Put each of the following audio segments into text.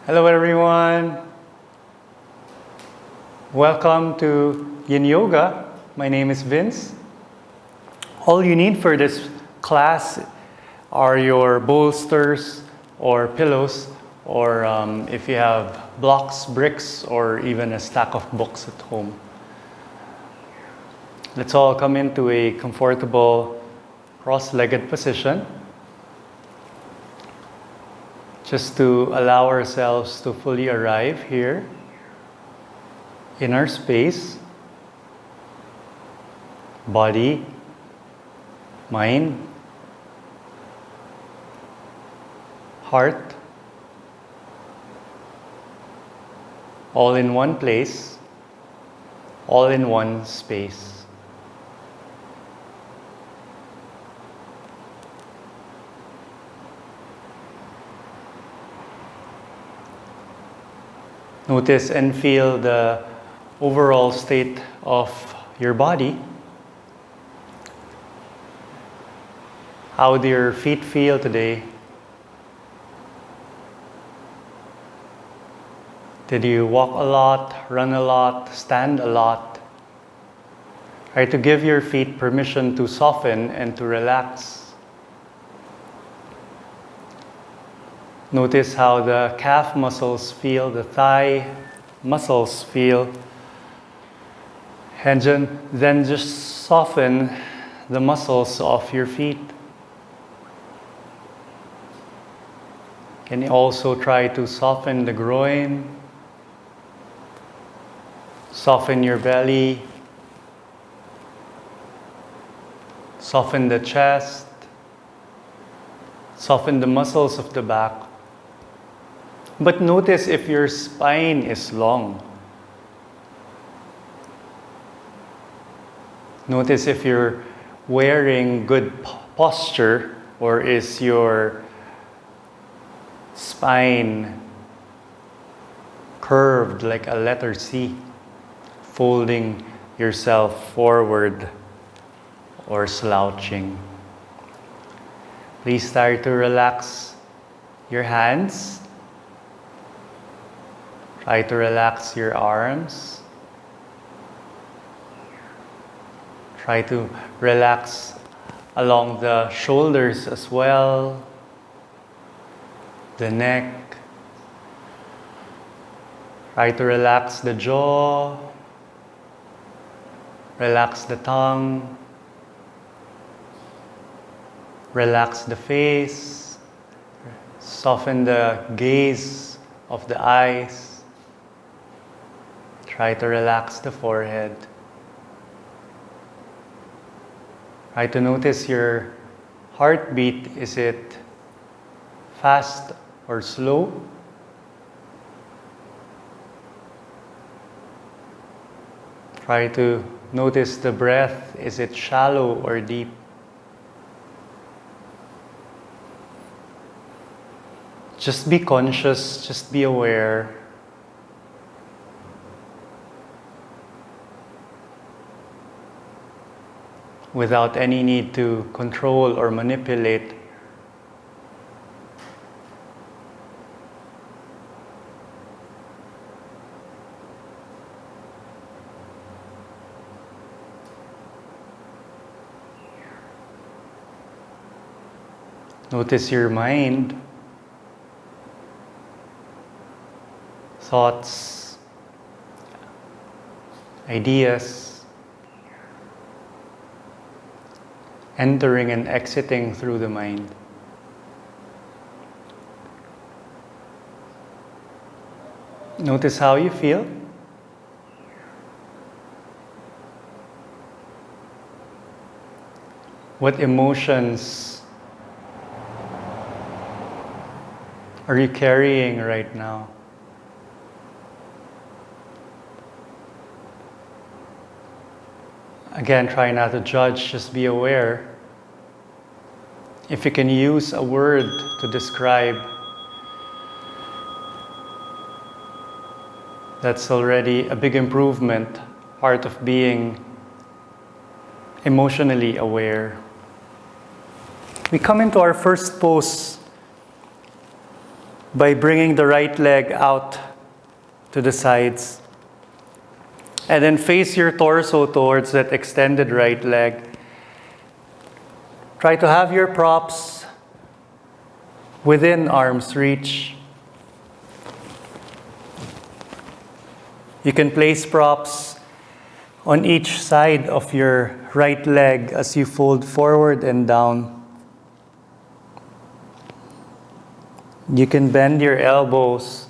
Hello everyone. Welcome to Yin Yoga. My name is Vince. All you need for this class are your bolsters or pillows, or if you have blocks, bricks, or even a stack of books at home. Let's all come into a comfortable cross-legged position, just to allow ourselves to fully arrive here in our space, body, mind, heart, all in one place, all in one space. Notice and feel the overall state of your body. How do your feet feel today? Did you walk a lot, run a lot, stand a lot? Try to give your feet permission to soften and to relax. Notice how the calf muscles feel, the thigh muscles feel, and then just soften the muscles of your feet. Can you also try to soften the groin, soften your belly, soften the chest, soften the muscles of the back. But notice if your spine is long. Notice if you're wearing good posture, or is your spine curved like a letter C, folding yourself forward or slouching. Please start to relax your hands. Try to relax your arms. Try to relax along the shoulders as well, the neck. Try to relax the jaw, relax the tongue, relax the face, soften the gaze of the eyes. Try to relax the forehead. Try to notice your heartbeat. Is it fast or slow? Try to notice the breath. Is it shallow or deep? Just be conscious, just be aware. Without any need to control or manipulate. Notice your mind, thoughts, ideas, entering and exiting through the mind. Notice how you feel. What emotions are you carrying right now? Again, try not to judge, just be aware. If you can use a word to describe, that's already a big improvement, part of being emotionally aware. We come into our first pose by bringing the right leg out to the sides. And then face your torso towards that extended right leg. Try to have your props within arm's reach. You can place props on each side of your right leg as you fold forward and down. You can bend your elbows.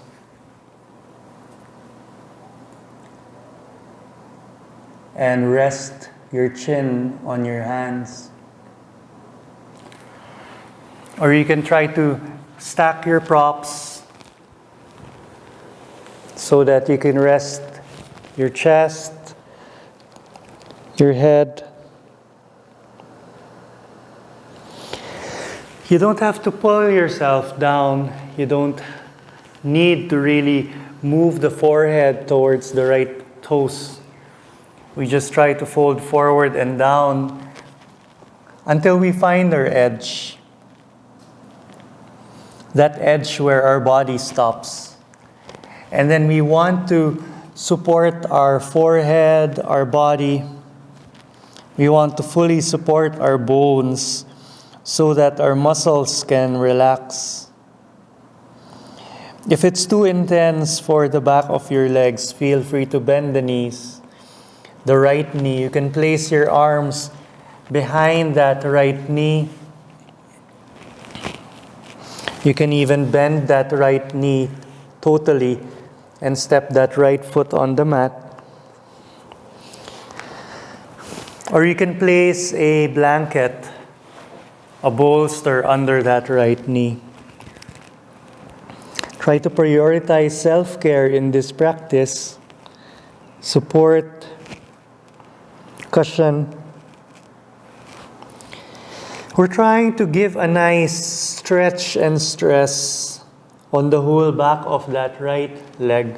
And rest your chin on your hands. Or you can try to stack your props so that you can rest your chest, your head. You don't have to pull yourself down. You don't need to really move the forehead towards the right toes. We just try to fold forward and down until we find our edge. That edge where our body stops. And then we want to support our forehead, our body. We want to fully support our bones so that our muscles can relax. If it's too intense for the back of your legs, feel free to bend the knees. The right knee, you can place your arms behind that right knee. You can even bend that right knee totally and step that right foot on the mat. Or you can place a blanket, a bolster under that right knee. Try to prioritize self-care in this practice. Support, cushion. We're trying to give a nice stretch and stress on the whole back of that right leg.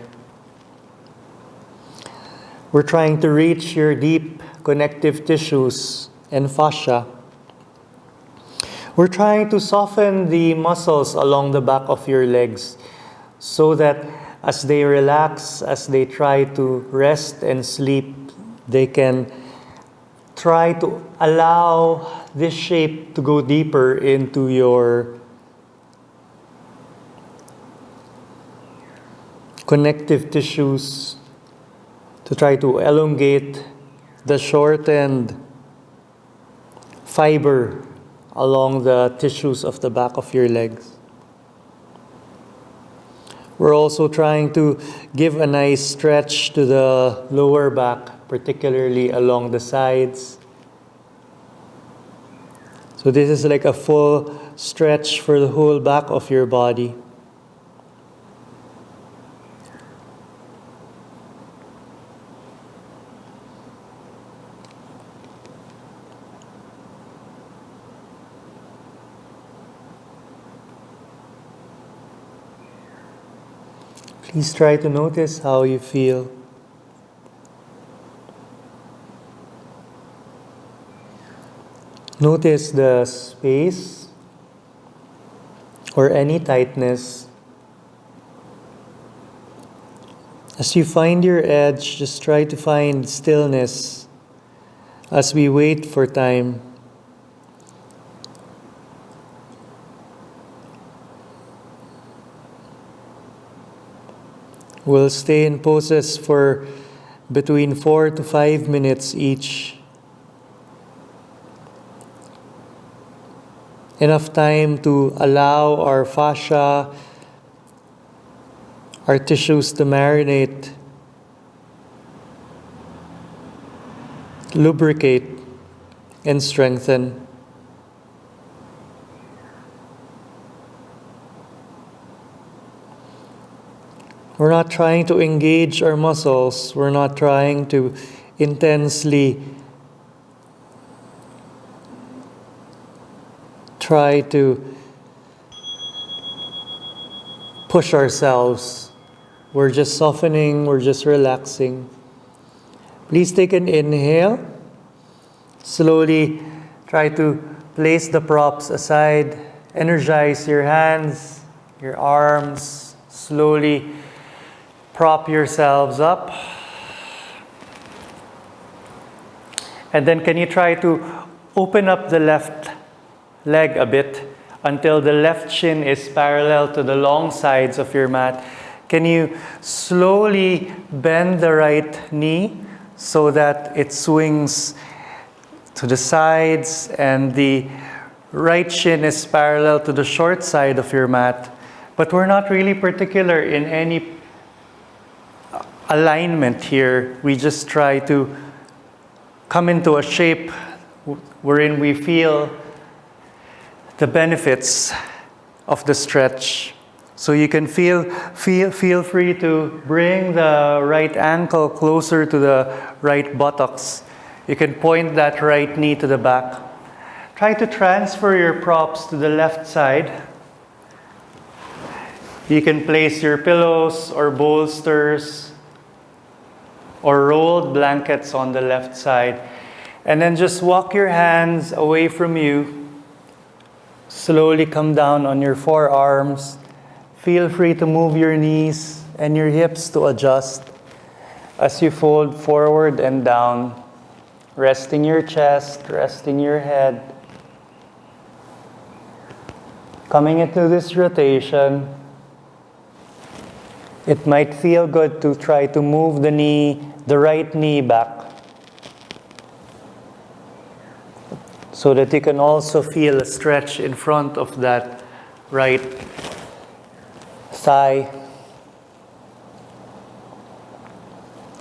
We're trying to reach your deep connective tissues and fascia. We're trying to soften the muscles along the back of your legs so that as they relax, as they try to rest and sleep, they can try to allow this shape to go deeper into your connective tissues, to try to elongate the shortened fiber along the tissues of the back of your legs. We're also trying to give a nice stretch to the lower back, particularly along the sides. So this is like a full stretch for the whole back of your body. Please try to notice how you feel. Notice the space or any tightness. As you find your edge, just try to find stillness as we wait for time. We'll stay in poses for between 4 to 5 minutes each. Enough time to allow our fascia, our tissues to marinate, lubricate, and strengthen. We're not trying to engage our muscles. We're not trying to intensely try to push ourselves. We're just softening, we're just relaxing. Please take an inhale. Slowly try to place the props aside. Energize your hands, your arms. Slowly prop yourselves up. And then can you try to open up the left leg a bit until the left shin is parallel to the long sides of your mat. Can you slowly bend the right knee so that it swings to the sides and the right shin is parallel to the short side of your mat? But we're not really particular in any alignment here. We just try to come into a shape wherein we feel the benefits of the stretch. So you can feel free to bring the right ankle closer to the right buttocks. You can point that right knee to the back. Try to transfer your props to the left side. You can place your pillows or bolsters or rolled blankets on the left side. And then just walk your hands away from you. Slowly come down on your forearms. Feel free to move your knees and your hips to adjust as you fold forward and down, resting your chest, resting your head. Coming into this rotation, it might feel good to try to move the right knee back so that you can also feel a stretch in front of that right thigh.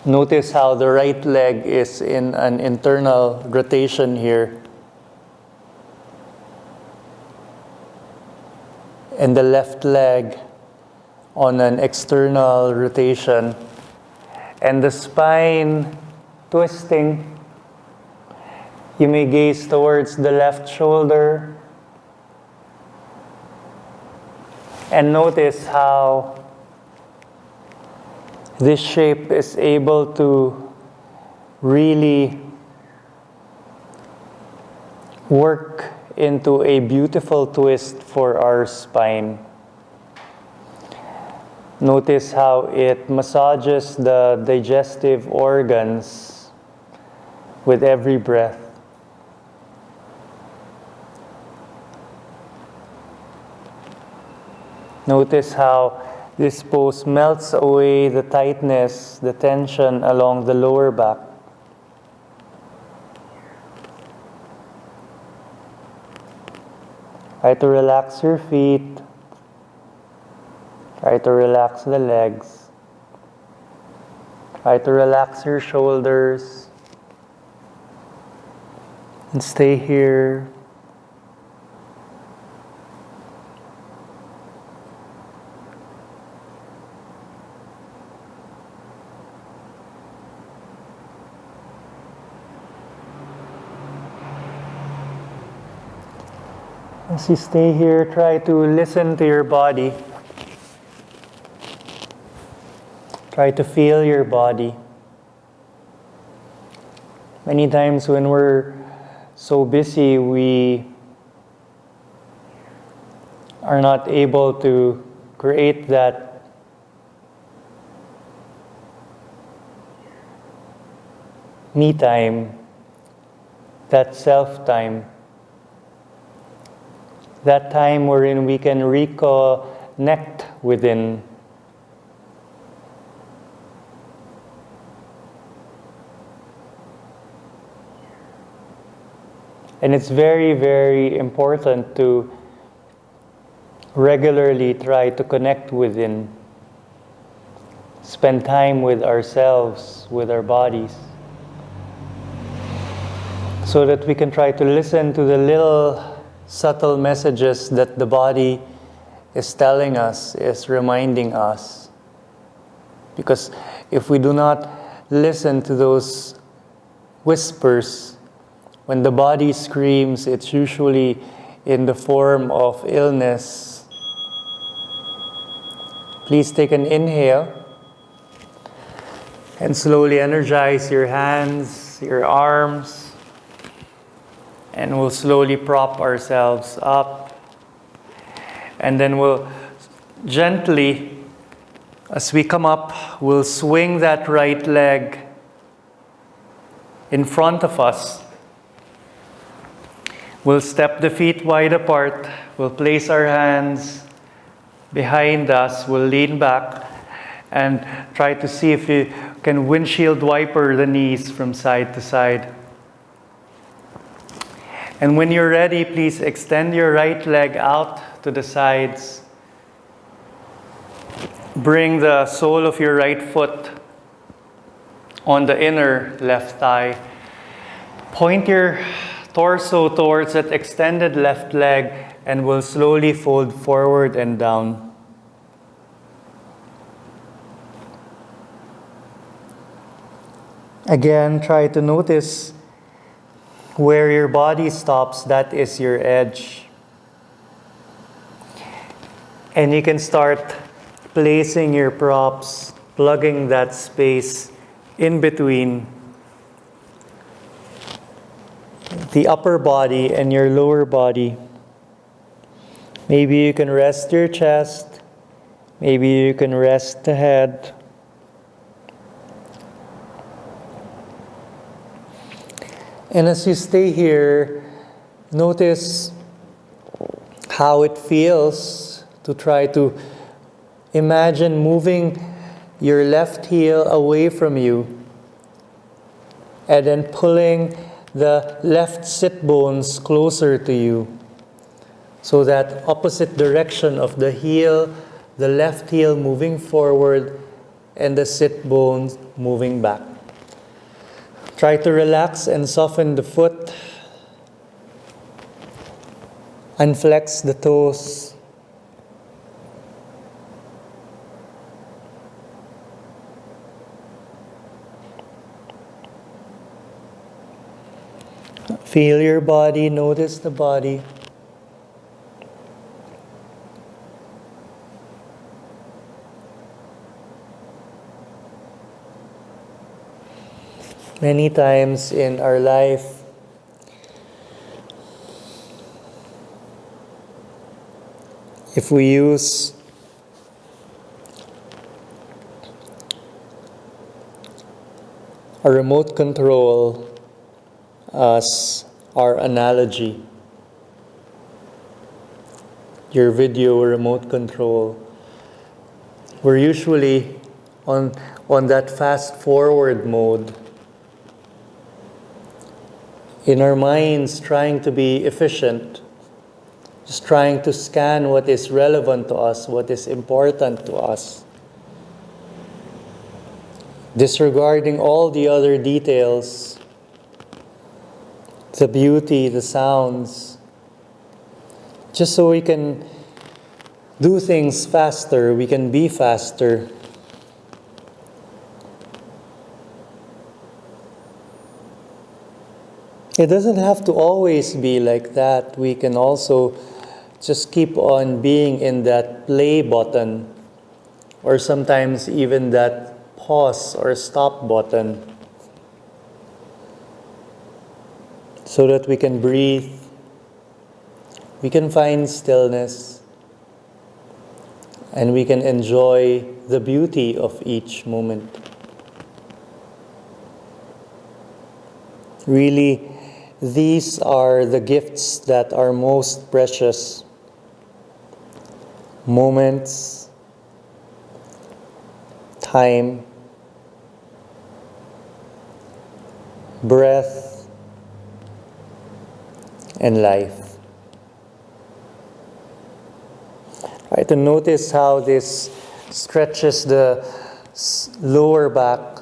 Notice how the right leg is in an internal rotation here. And the left leg on an external rotation. And the spine twisting. You may gaze towards the left shoulder. And notice how this shape is able to really work into a beautiful twist for our spine. Notice how it massages the digestive organs with every breath. Notice how this pose melts away the tightness, the tension along the lower back. Try to relax your feet. Try to relax the legs. Try to relax your shoulders. And stay here. As you stay here, try to listen to your body. Try to feel your body. Many times when we're so busy, we are not able to create that me time, that self time. That time wherein we can reconnect within. And it's very, very important to regularly try to connect within. Spend time with ourselves, with our bodies. So that we can try to listen to the little subtle messages that the body is telling us, is reminding us. Because if we do not listen to those whispers, when the body screams, it's usually in the form of illness. Please take an inhale and slowly energize your hands, your arms. And we'll slowly prop ourselves up. And then we'll Gently, as we come up, we'll swing that right leg in front of us. We'll step the feet wide apart. We'll place our hands behind us. We'll lean back and try to see if you can windshield wiper the knees from side to side. And when you're ready, please extend your right leg out to the sides. Bring the sole of your right foot on the inner left thigh. Point your torso towards that extended left leg and we'll slowly fold forward and down. Again, try to notice where your body stops, that is your edge. And you can start placing your props, plugging that space in between the upper body and your lower body. Maybe you can rest your chest. Maybe you can rest the head. And as you stay here, notice how it feels to try to imagine moving your left heel away from you and then pulling the left sit bones closer to you. So that opposite direction of the heel, the left heel moving forward and the sit bones moving back. Try to relax and soften the foot. Unflex the toes. Feel your body, notice the body. Many times in our life, if we use a remote control as our analogy, your video remote control, we're usually on that fast forward mode. In our minds, trying to be efficient, just trying to scan what is relevant to us, what is important to us, disregarding all the other details, the beauty, the sounds, just so we can do things faster, we can be faster. It doesn't have to always be like that. We can also just keep on being in that play button, or sometimes even that pause or stop button, so that we can breathe, we can find stillness, and we can enjoy the beauty of each moment. Really, these are the gifts that are most precious. Moments, time, breath, and life. Right, and notice how this stretches the lower back,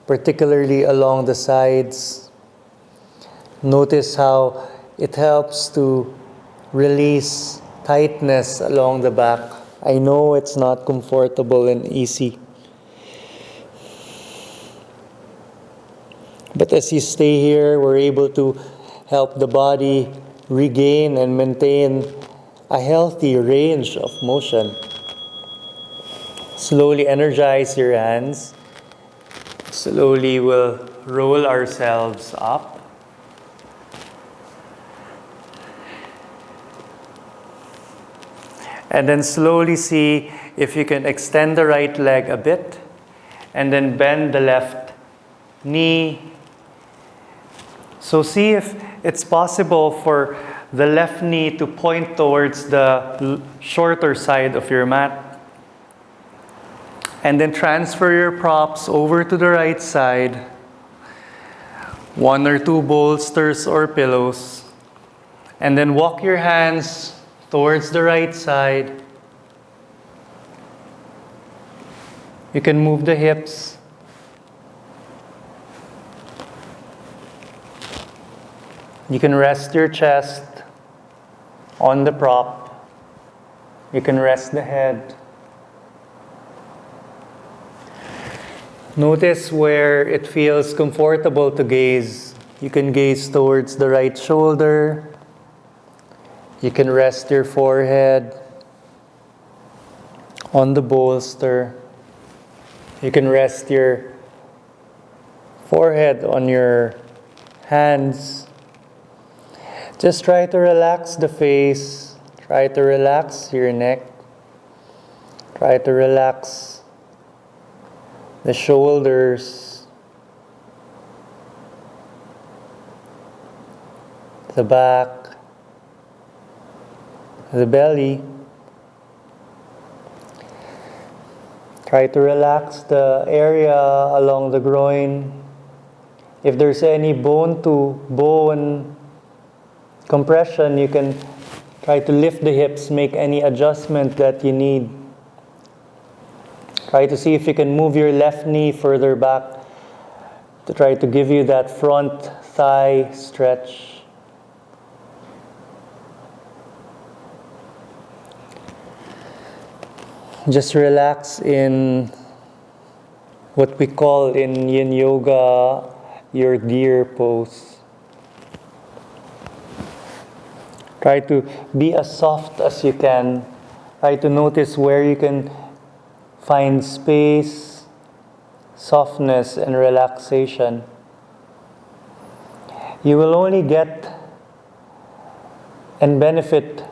particularly along the sides. Notice how it helps to release tightness along the back. I know it's not comfortable and easy. But as you stay here, we're able to help the body regain and maintain a healthy range of motion. Slowly energize your hands. Slowly we'll roll ourselves up. And then slowly see if you can extend the right leg a bit, and then bend the left knee. So see if it's possible for the left knee to point towards the shorter side of your mat. And then transfer your props over to the right side. 1 or 2 bolsters or pillows. And then walk your hands towards the right side. You can move the hips. You can rest your chest on the prop. You can rest the head. Notice where it feels comfortable to gaze. You can gaze towards the right shoulder. You can rest your forehead on the bolster. You can rest your forehead on your hands. Just try to relax the face. Try to relax your neck. Try to relax the shoulders, the back, the belly. Try to relax the area along the groin. If there's any bone to bone compression, you can try to lift the hips, make any adjustment that you need. Try to see if you can move your left knee further back to try to give you that front thigh stretch. Just relax in what we call in Yin Yoga your deer pose. Try to be as soft as you can. Try to notice where you can find space, softness, and relaxation. You will only get and benefit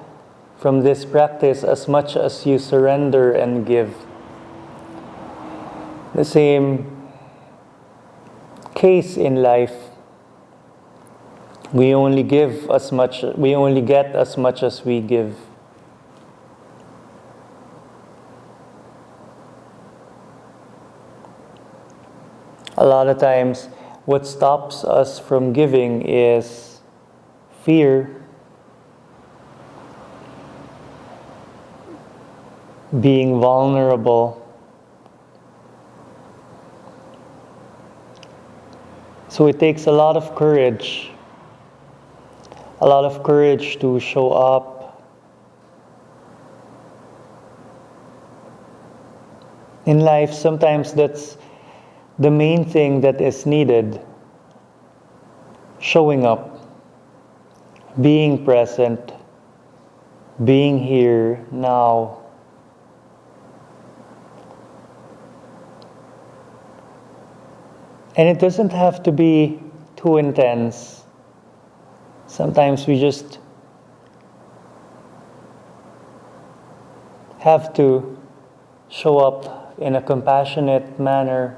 from this practice as much as you surrender and give. The same case in life. We only get as much as we give. A lot of times, what stops us from giving is fear, being vulnerable. So it takes a lot of courage to show up. In life, sometimes that's the main thing that is needed. Showing up, being present, being here now. And it doesn't have to be too intense. Sometimes we just have to show up in a compassionate manner.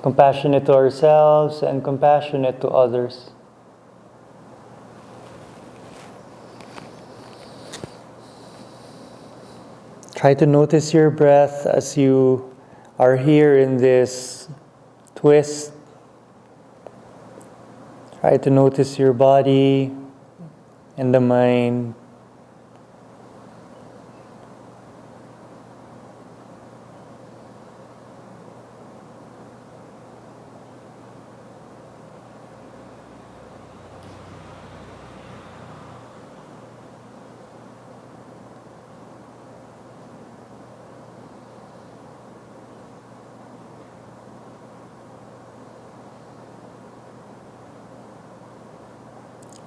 Compassionate to ourselves and compassionate to others. Try to notice your breath as you are here in this twist. Try to notice your body and the mind.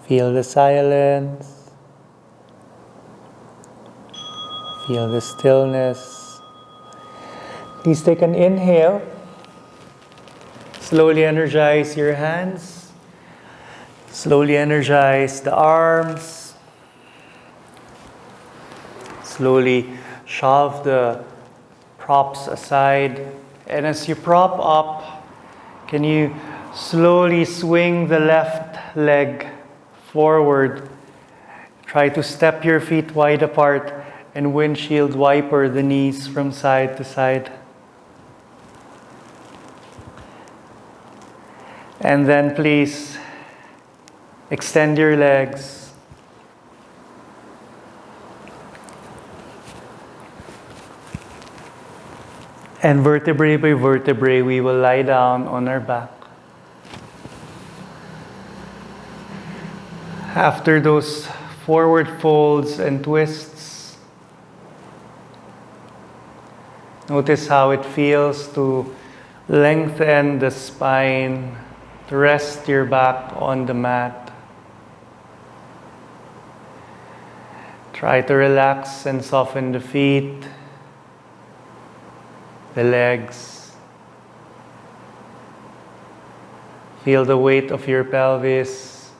Feel the silence. Feel the stillness. Please take an inhale. Slowly energize your hands. Slowly energize the arms. Slowly shove the props aside. And as you prop up, can you slowly swing the left leg forward? Try to step your feet wide apart and windshield wiper the knees from side to side. And then please extend your legs. And vertebrae by vertebrae, we will lie down on our back. After those forward folds and twists, notice how it feels to lengthen the spine, to rest your back on the mat. Try to relax and soften the feet, the legs. Feel the weight of your pelvis,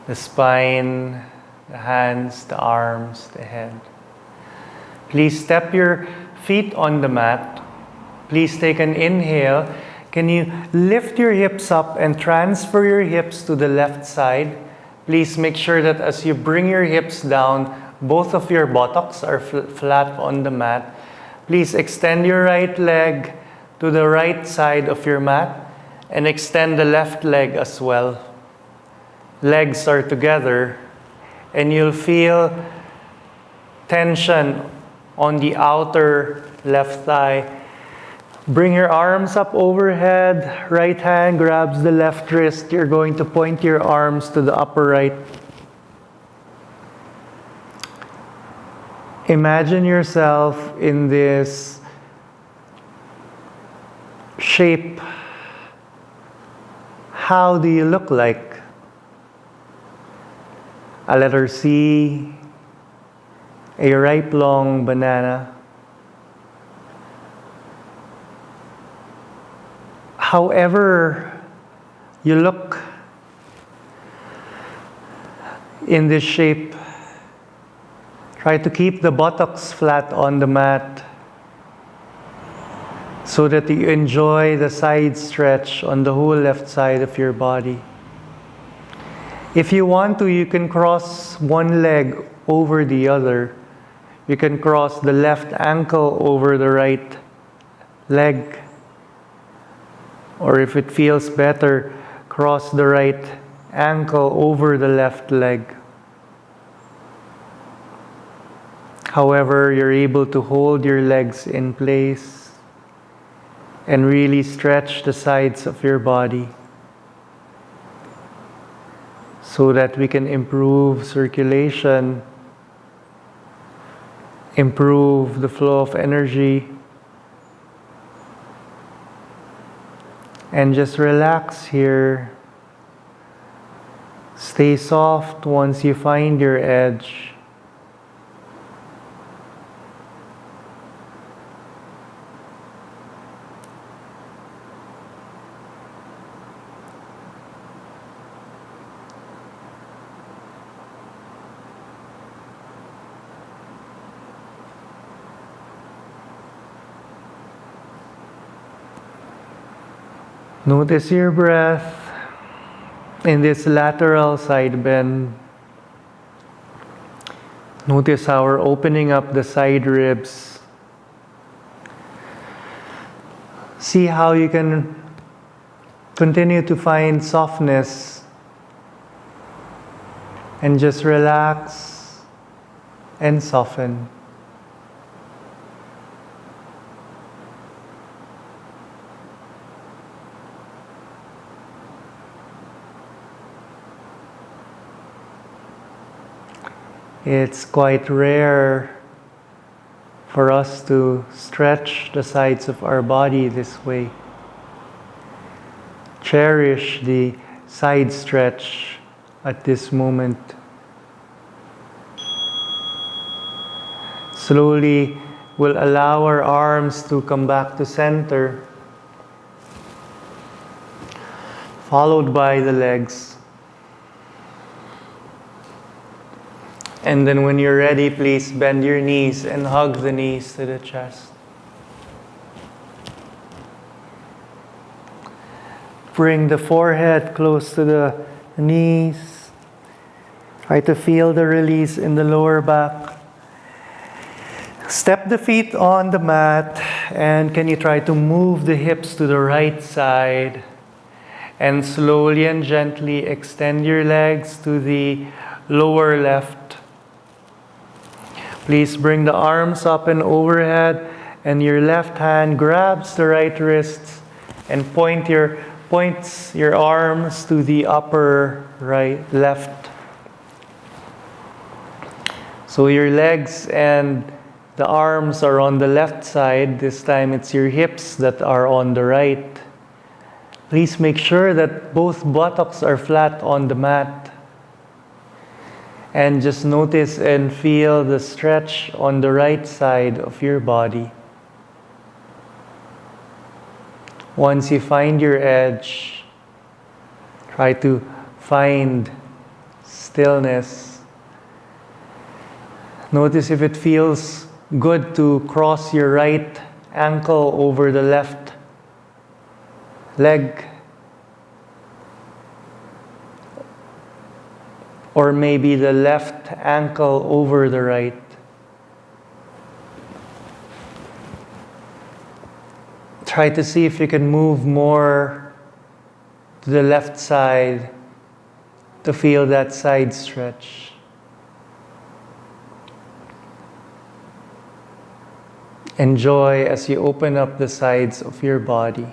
the spine, the hands, the arms, the head. Please step your feet on the mat. Please take an inhale. Can you lift your hips up and transfer your hips to the left side? Please make sure that as you bring your hips down, both of your buttocks are flat on the mat. Please extend your right leg to the right side of your mat and extend the left leg as well. Legs are together and you'll feel tension on the outer left thigh. Bring your arms up overhead. Right hand grabs the left wrist. You're going to point your arms to the upper right. Imagine yourself in this shape. How do you look like? A letter C, a ripe long banana. However you look in this shape, try to keep the buttocks flat on the mat so that you enjoy the side stretch on the whole left side of your body. If you want to, you can cross one leg over the other. You can cross the left ankle over the right leg. Or if it feels better, cross the right ankle over the left leg. However, you're able to hold your legs in place and really stretch the sides of your body so that we can improve circulation, improve the flow of energy, and just relax here. Stay soft once you find your edge. Notice your breath in this lateral side bend. Notice how we're opening up the side ribs. See how you can continue to find softness and just relax and soften. It's quite rare for us to stretch the sides of our body this way. Cherish the side stretch at this moment. Slowly, we'll allow our arms to come back to center, followed by the legs. And then when you're ready, please bend your knees and hug the knees to the chest. Bring the forehead close to the knees. Try to feel the release in the lower back. Step the feet on the mat, and can you try to move the hips to the right side? And slowly and gently extend your legs to the lower left. Please bring the arms up and overhead, and your left hand grabs the right wrist and points your arms to the upper right left. So your legs and the arms are on the left side. This time it's your hips that are on the right. Please make sure that both buttocks are flat on the mat. And just notice and feel the stretch on the right side of your body. Once you find your edge, try to find stillness. Notice if it feels good to cross your right ankle over the left leg. Or maybe the left ankle over the right. Try to see if you can move more to the left side to feel that side stretch. Enjoy as you open up the sides of your body.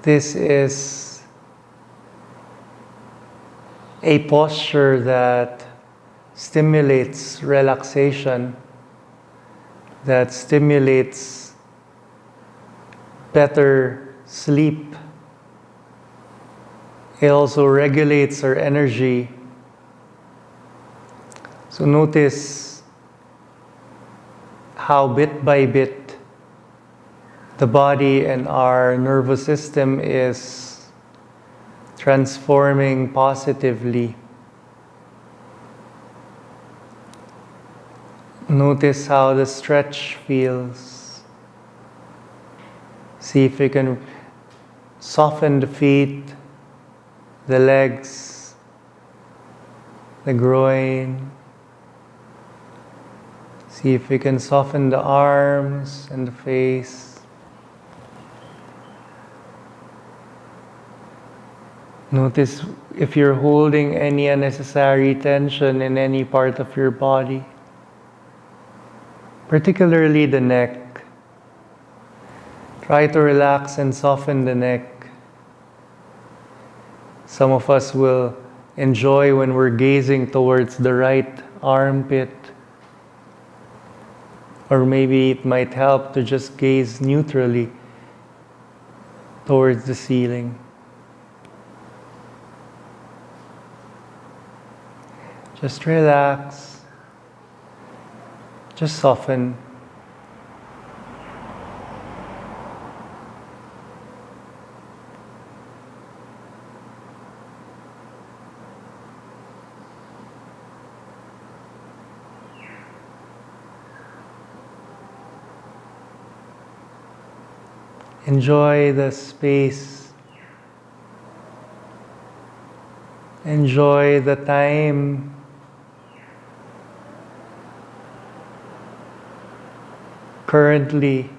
This is a posture that stimulates relaxation, that stimulates better sleep. It also regulates our energy. So notice how bit by bit the body and our nervous system is transforming positively. Notice how the stretch feels. See if you can soften the feet, the legs, the groin. See if you can soften the arms and the face. Notice if you're holding any unnecessary tension in any part of your body, particularly the neck. Try to relax and soften the neck. Some of us will enjoy when we're gazing towards the right armpit, or maybe it might help to just gaze neutrally towards the ceiling. Just relax. Just soften. Enjoy the space. Enjoy the time. Currently,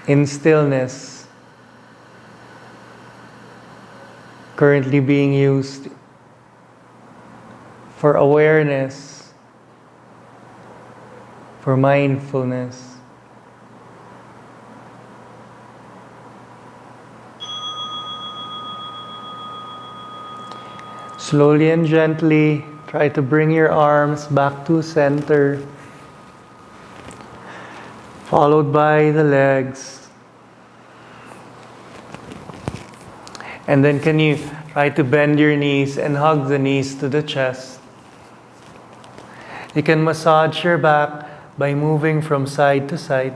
in stillness, currently being used for awareness, for mindfulness. Slowly and gently, try to bring your arms back to center, followed by the legs. And then can you try to bend your knees and hug the knees to the chest. You can massage your back by moving from side to side.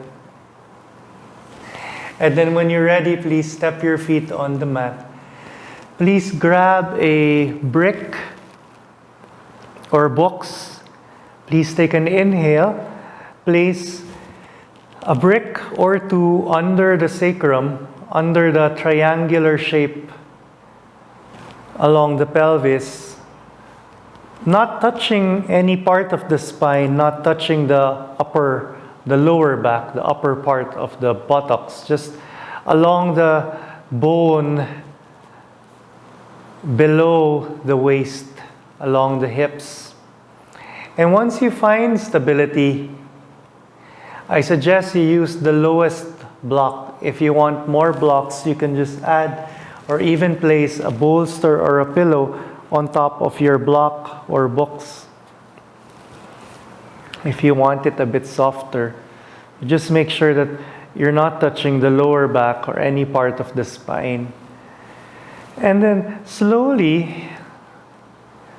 And then when you're ready, please step your feet on the mat. Please grab a brick or box. Please take an inhale. Place a brick or two under the sacrum, under the triangular shape along the pelvis, not touching any part of the spine, not touching the lower back, the upper part of the buttocks, just along the bone below the waist, along the hips. And once you find stability, I suggest you use the lowest block. If you want more blocks, you can just add or even place a bolster or a pillow on top of your block or books. If you want it a bit softer, just make sure that you're not touching the lower back or any part of the spine. And then slowly,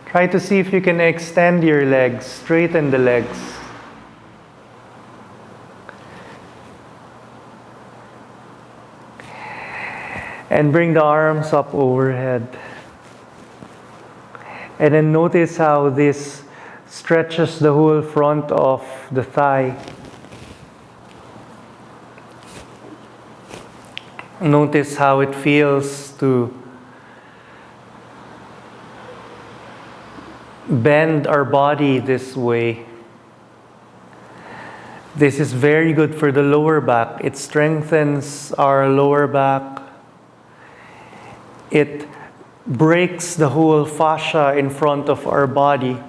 try to see if you can extend your legs, straighten the legs. And bring the arms up overhead. And then notice how this stretches the whole front of the thigh. Notice how it feels to bend our body this way. This is very good for the lower back. It strengthens our lower back. It breaks the whole fascia in front of our body.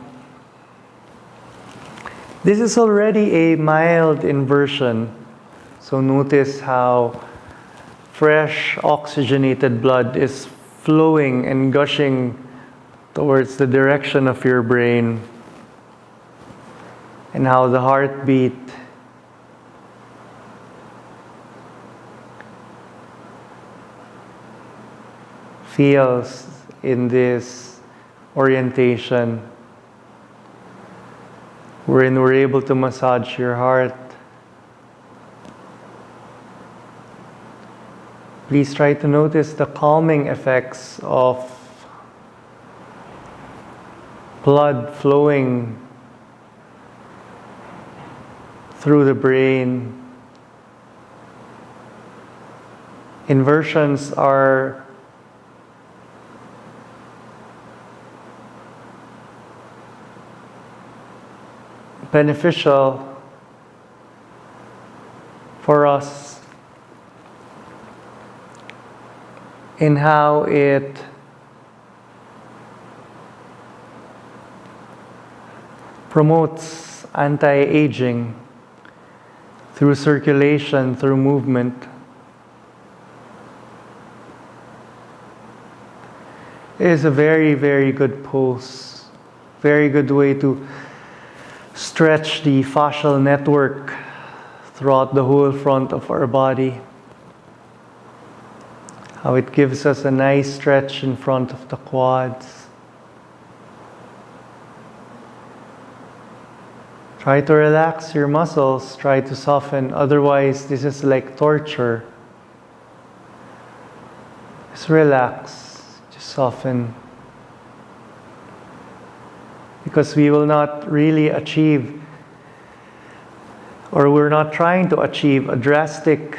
This is already a mild inversion. So notice how fresh oxygenated blood is flowing and gushing towards the direction of your brain, and how the heartbeat feels in this orientation, wherein we're able to massage your heart. Please try to notice the calming effects of blood flowing through the brain. Inversions are beneficial for us in how it promotes anti-aging through circulation, through movement. It is a very, very good pose, very good way to stretch the fascial network throughout the whole front of our body. How it gives us a nice stretch in front of the quads. Try to relax your muscles, try to soften, otherwise this is like torture. Just relax, just soften. Because we will not really achieve, or we're not trying to achieve a drastic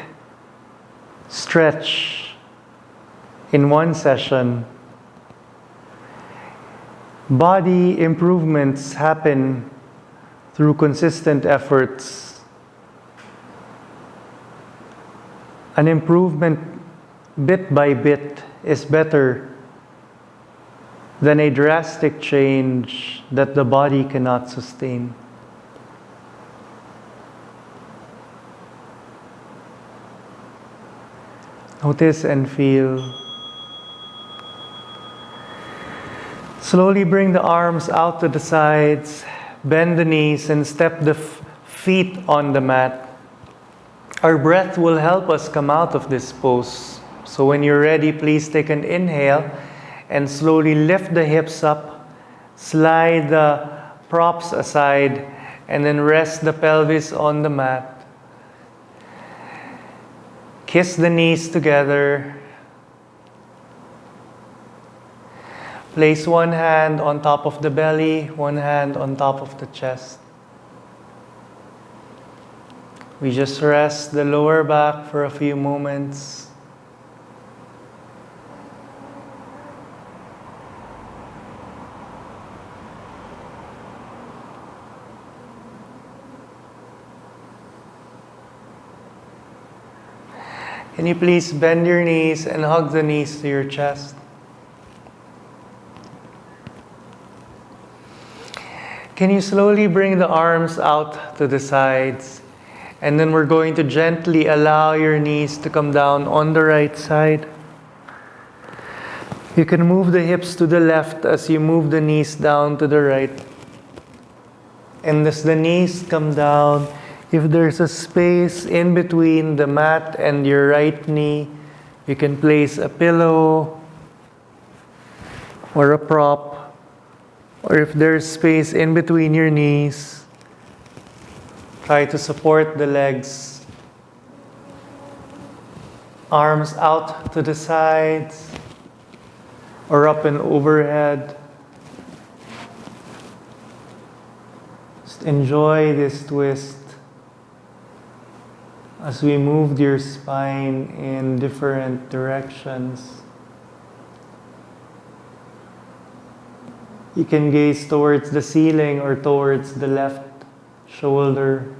stretch in one session. Body improvements happen through consistent efforts. An improvement bit by bit is better than a drastic change that the body cannot sustain. Notice and feel. Slowly bring the arms out to the sides, bend the knees, and step the feet on the mat. Our breath will help us come out of this pose. So when you're ready, please take an inhale and slowly lift the hips up, slide the props aside, and then rest the pelvis on the mat. Kiss the knees together. Place one hand on top of the belly, one hand on top of the chest. We just rest the lower back for a few moments. Can you please bend your knees and hug the knees to your chest? Can you slowly bring the arms out to the sides? And then we're going to gently allow your knees to come down on the right side. You can move the hips to the left as you move the knees down to the right. And as the knees come down, if there's a space in between the mat and your right knee, you can place a pillow or a prop. Or if there's space in between your knees, try to support the legs. Arms out to the sides or up and overhead. Just enjoy this twist as we move your spine in different directions. You can gaze towards the ceiling or towards the left shoulder.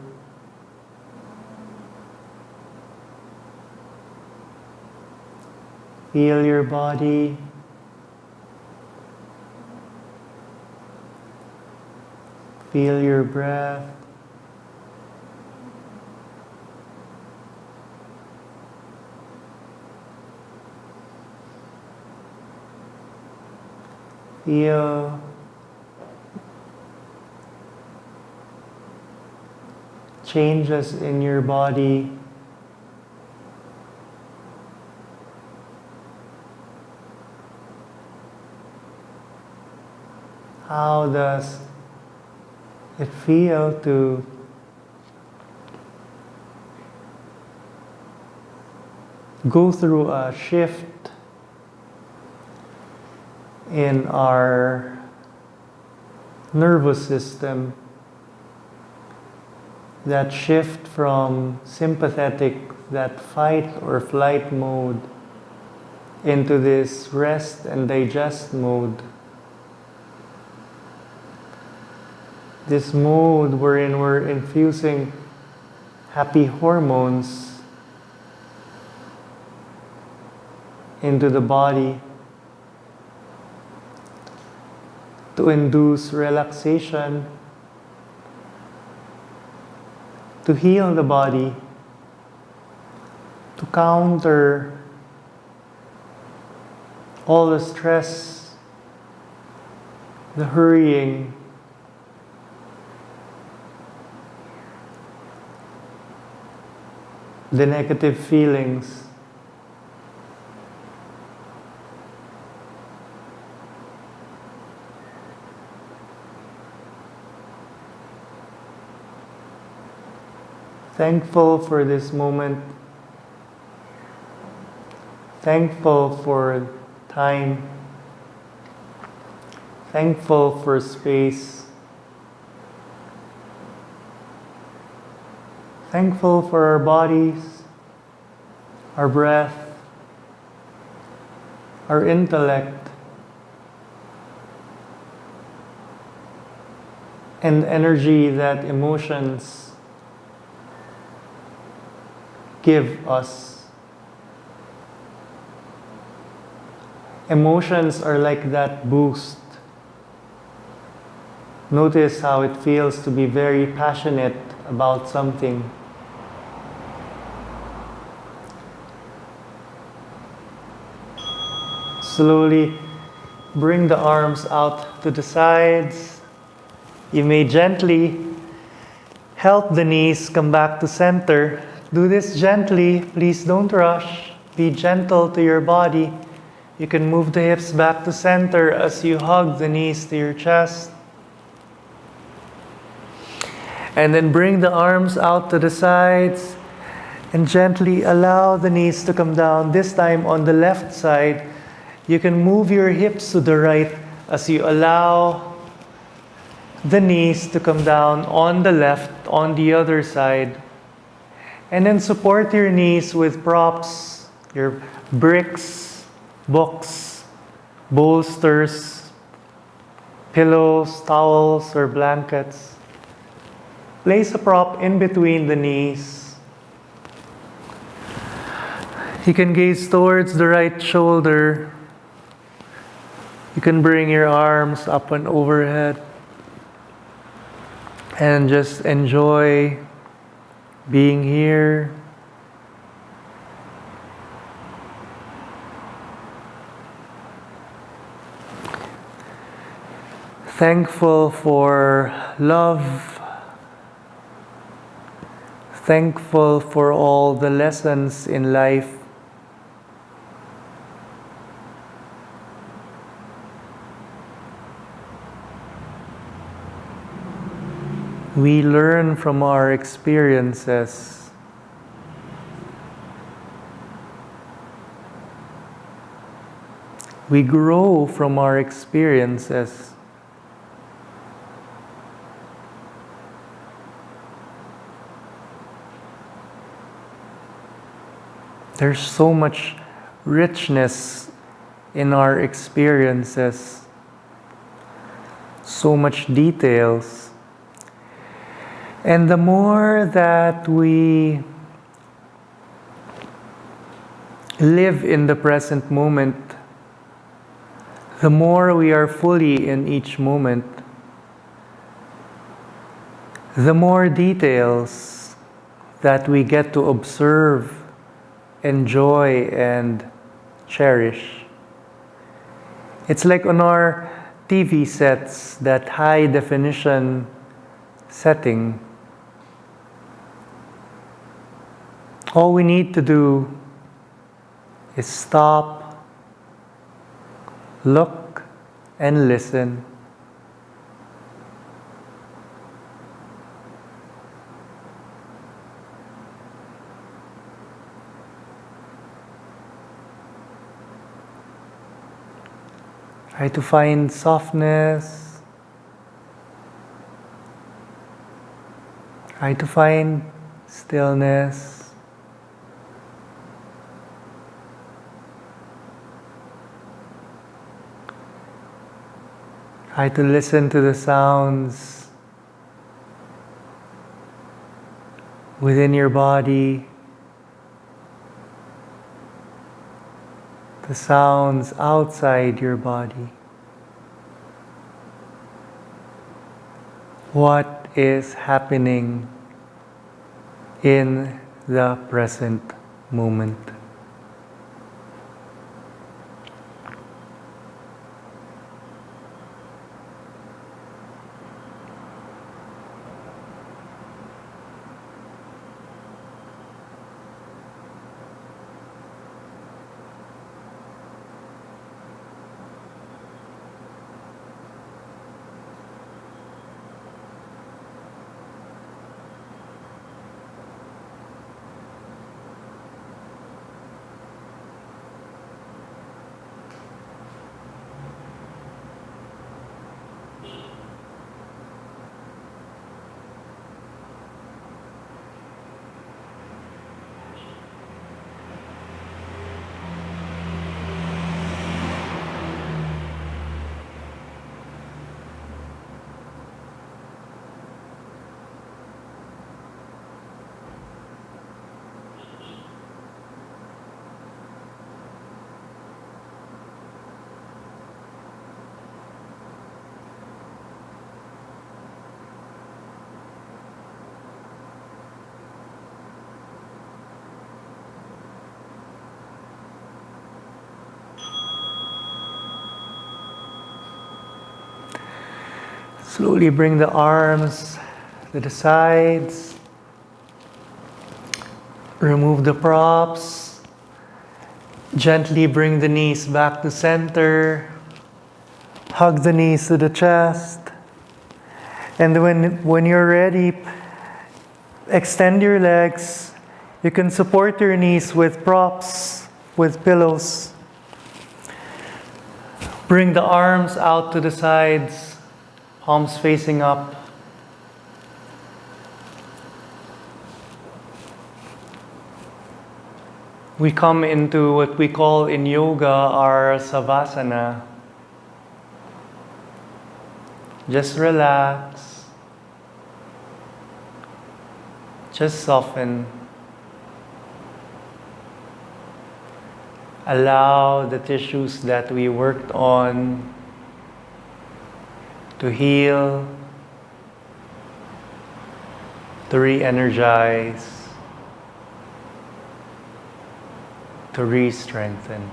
Feel your body. Feel your breath. Feel changes in your body. How does it feel to go through a shift in our nervous system? That shift from sympathetic, that fight or flight mode, into this rest and digest mode. This mode wherein we're infusing happy hormones into the body to induce relaxation, to heal the body, to counter all the stress, the hurrying, the negative feelings. Thankful for this moment. Thankful for time. Thankful for space. Thankful for our bodies, our breath, our intellect, and energy that emotions give us. Emotions are like that boost. Notice how it feels to be very passionate about something. Slowly bring the arms out to the sides. You may gently help the knees come back to center. Do this gently, please don't rush. be gentle to your body. You can move the hips back to center as you hug the knees to your chest. And then bring the arms out to the sides and gently allow the knees to come down. This time on the left side, you can move your hips to the right as you allow the knees to come down on the left, on the other side. And then support your knees with props, your bricks, books, bolsters, pillows, towels, or blankets. Place a prop in between the knees. You can gaze towards the right shoulder. You can bring your arms up and overhead. And just enjoy being here. Thankful for love. Thankful for all the lessons in life. We learn from our experiences. We grow from our experiences. There's so much richness in our experiences, so much details. And the more that we live in the present moment, the more we are fully in each moment, the more details that we get to observe, enjoy, and cherish. It's like on our TV sets, that high definition setting. All we need to do is stop, look, and listen. Try to find softness. Try to find stillness. Try to listen to the sounds within your body, the sounds outside your body. What is happening in the present moment? Slowly bring the arms to the sides. Remove the props. Gently bring the knees back to center. Hug the knees to the chest. And when you're ready, extend your legs. You can support your knees with props, with pillows. Bring the arms out to the sides, palms facing up. We come into what we call in yoga our Savasana. Just relax. Just soften. Allow the tissues that we worked on to heal, to re-energize, to re-strengthen.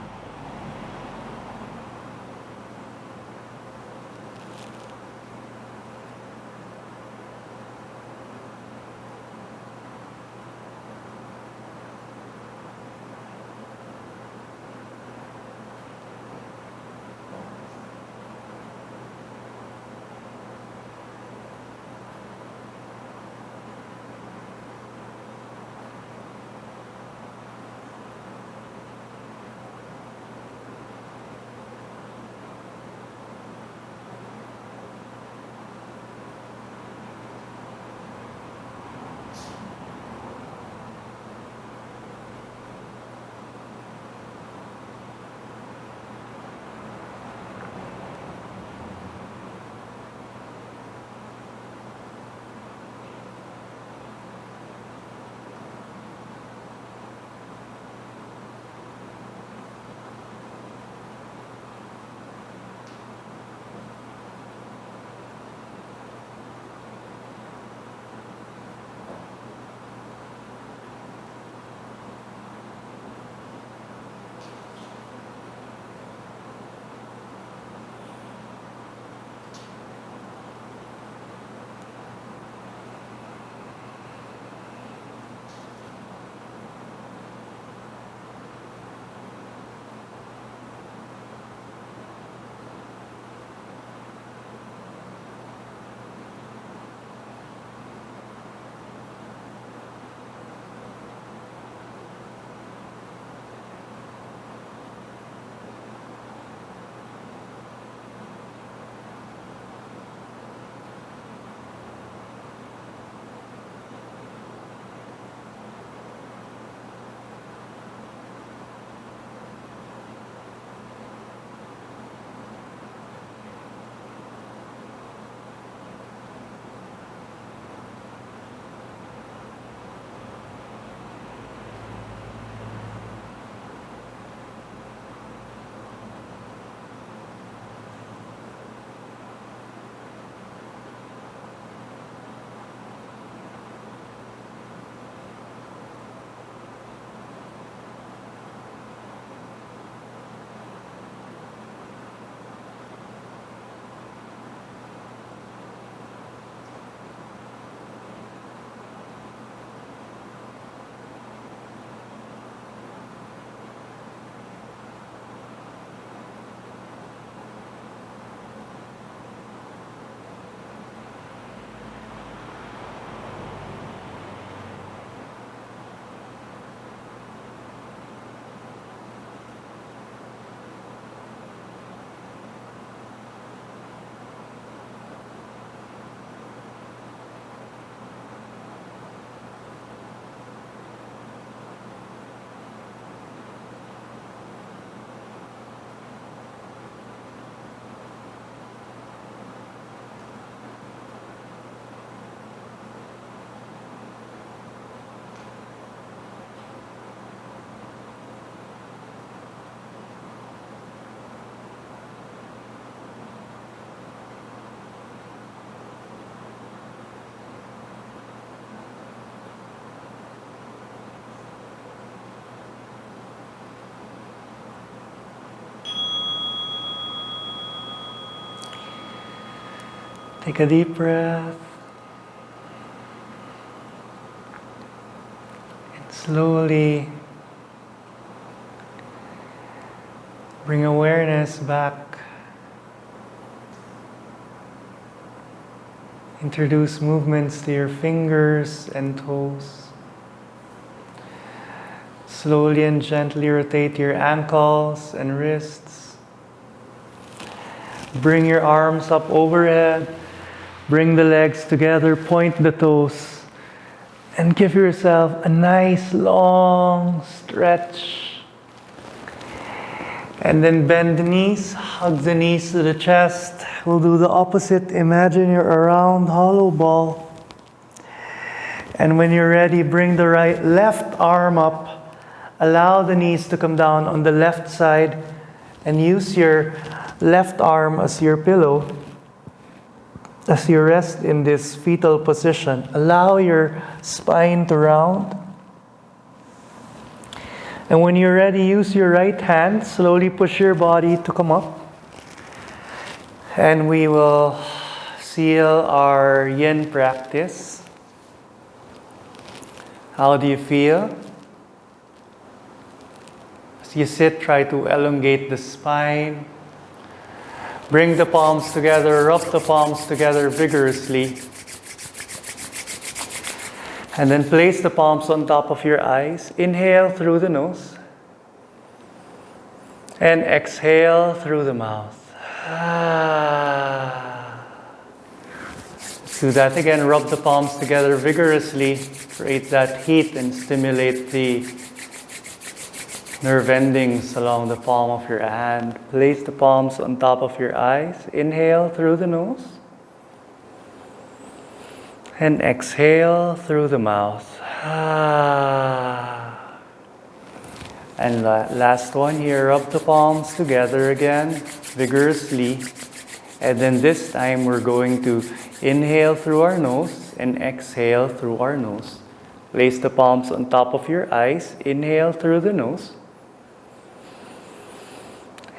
Take a deep breath. And slowly Bring awareness back. Introduce movements to your fingers and toes. Slowly and gently rotate your ankles and wrists. Bring your arms up overhead. Bring the legs together, point the toes, and give yourself a nice long stretch. And then bend the knees, hug the knees to the chest. We'll do the opposite. Imagine you're a round hollow ball. And when you're ready, bring the left arm up. Allow the knees to come down on the left side and use your left arm as your pillow. As you rest in this fetal position, allow your spine to round. And when you're ready, use your right hand. Slowly push your body to come up. And we will seal our yin practice. How do you feel? As you sit, try to elongate the spine. Bring the palms together, rub the palms together vigorously. And then place the palms on top of your eyes. Inhale through the nose. And exhale through the mouth. Do that again. Rub the palms together vigorously. Create that heat and stimulate the nerve endings along the palm of your hand. Place the palms on top of your eyes. Inhale through the nose. And exhale through the mouth. And last one here. Rub the palms together again, vigorously. And then this time we're going to inhale through our nose and exhale through our nose. Place the palms on top of your eyes. Inhale through the nose.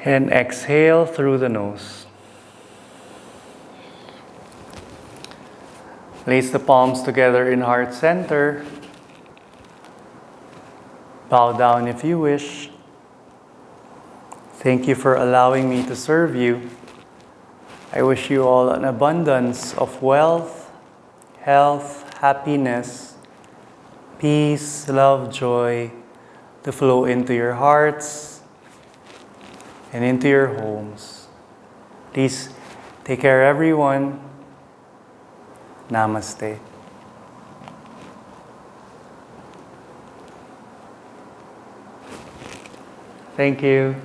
And exhale through the nose. Place the palms together in heart center. Bow down if you wish. Thank you for allowing me to serve you. I wish you all an abundance of wealth, health, happiness, peace, love, joy to flow into your hearts and into your homes. Please take care, everyone. Namaste. Thank you.